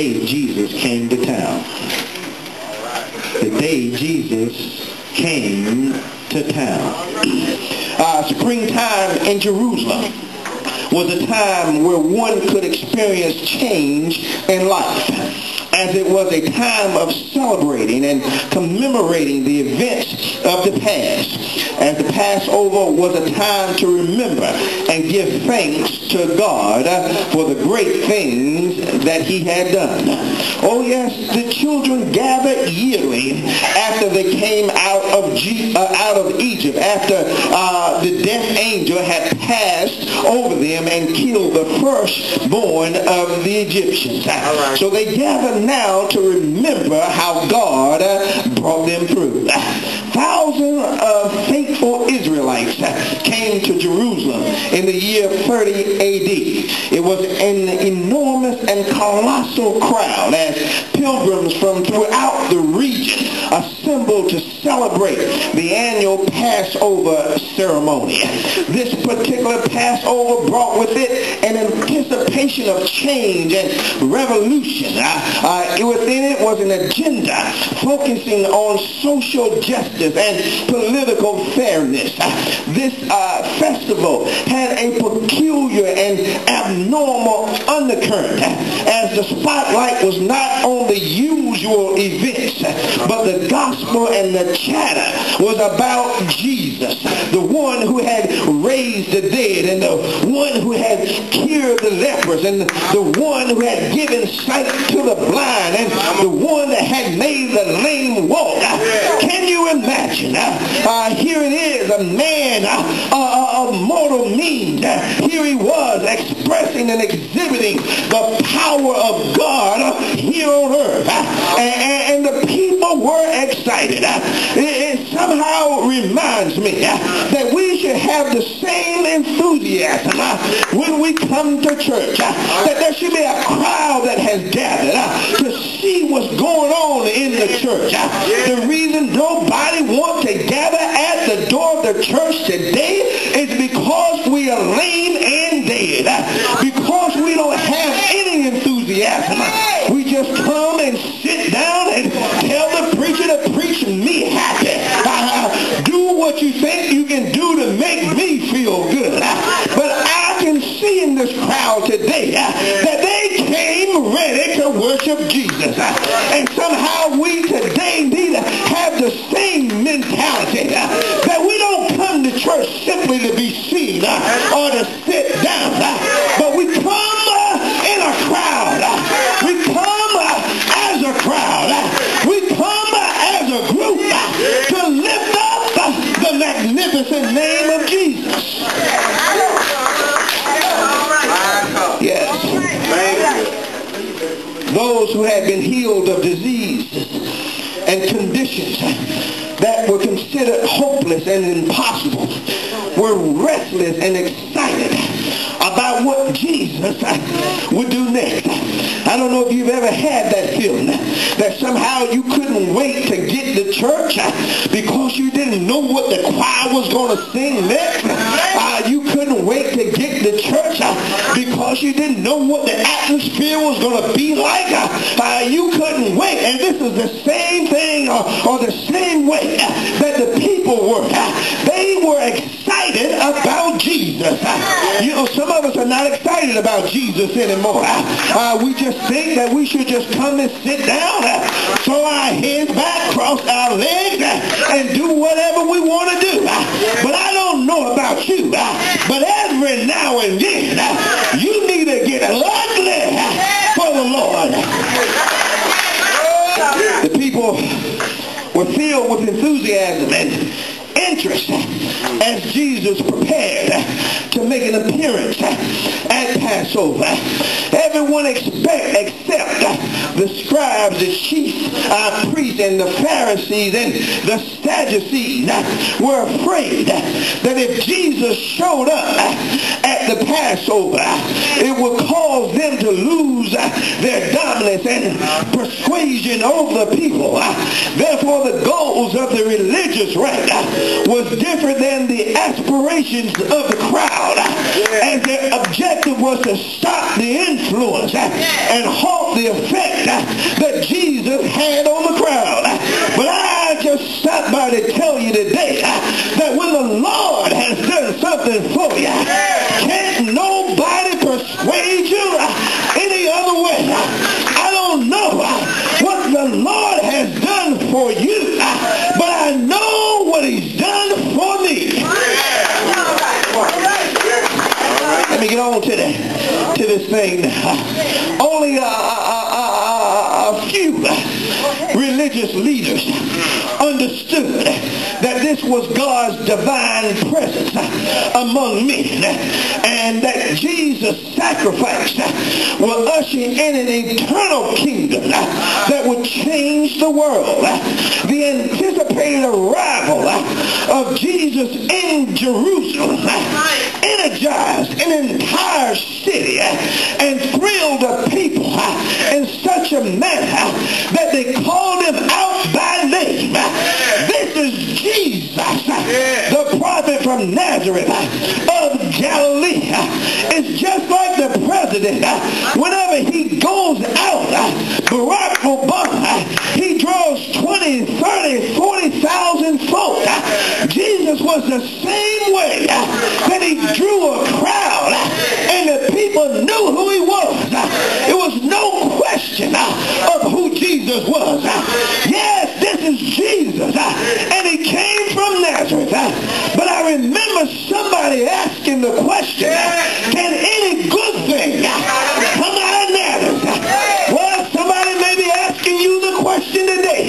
day Jesus came to town. The day Jesus came to town. Springtime in Jerusalem was a time where one could experience change in life, as it was a time of celebrating and commemorating the events of the past. As the Passover was a time to remember and give thanks to God for the great things that he had done. Oh yes, the children gathered yearly after they came out of Egypt, after the death angel had passed over them and killed the firstborn of the Egyptians. So they gathered now to remember how God brought them through. Thousands of faithful Israelites came to Jerusalem in the year 30 AD. It was an enormous and colossal crowd as pilgrims from throughout the region assembled to celebrate the annual Passover ceremony. This particular Passover brought with it an anticipation of change and revolution. Within it was an agenda focusing on social justice and political fairness. This festival had a peculiar and abnormal undercurrent, as the spotlight was not on the usual events, but the gospel and the chatter was about Jesus, the one who had raised the dead, and the one who had cured the lepers, and the one who had given sight to the blind, and the one that had made the lame walk. Can you imagine? Here it is, a man of mortal means. Here he was expressing and exhibiting the power of God here on earth. And the people were excited. It somehow reminds me that we should have the same enthusiasm when we come to church. That there should be a crowd that has gathered to see what's going on in the church. The reason nobody wants to gather at the door of the church today is because we are lame and dead. Because we don't have any enthusiasm. We just come and sit down and tell the preacher to preach me happy. Do what you think you can do to make me feel good. But I can see in this crowd today that they came ready to worship Jesus. And somehow we today need to have the same mentality, that we don't come to church simply to be seen or to sit down, but we come in a crowd. We come as a crowd. We come as a group to lift up the magnificent name of Jesus. Yes. Those who had been healed of diseases and conditions that were considered hopeless and impossible were restless and excited about what Jesus would do next. I don't know if you've ever had that feeling that somehow you couldn't wait to get to church because you didn't know what the choir was going to sing next. You couldn't wait to get to church because you didn't know what the atmosphere was going to be like. You couldn't wait. And this is the same thing or the same way that the people were. They were excited about Jesus. You know, some of us are not excited about Jesus anymore. We just think that we should just come and sit down, throw our heads back, cross our legs, and do whatever we want to do. But I don't know about you, but every now and then, you need to get ugly for the Lord. The people were filled with enthusiasm and interest as Jesus prepared to make an appearance at Passover. Everyone except the scribes, the chief priests, and the Pharisees and the Sadducees were afraid that if Jesus showed up at the Passover, it would cause them to lose their dominance and persuasion over the people. Therefore, the goals of the religious right was different than the aspirations of the crowd, as their objective was to stop the influence and halt the effect that Jesus had on the crowd. But I just stopped by to tell you today that when the Lord has done something for you, can't nobody persuade you any other way. I don't know what the Lord has done for you, but I know what he's done for me. Let me get on to this thing. Only a few religious leaders understood that this was God's divine presence among men, and that Jesus' sacrifice will usher in an eternal kingdom that would change the world. The anticipated arrival of Jesus in Jerusalem energized an entire city and thrilled the people in such a manner that they called him out by name. This is Jesus, the prophet from Nazareth of Galilee. It's just like the president. Whenever he goes out, Barack Obama, he draws 20, 30, 40,000 folk. Jesus was the same way that he drew a crowd, and the people knew who he was. It was no question of who Jesus was. Yes, this is Jesus, and he came from Nazareth. But I remember somebody asking the question, can any good thing come out of Nazareth? Well, somebody may be asking you the question today.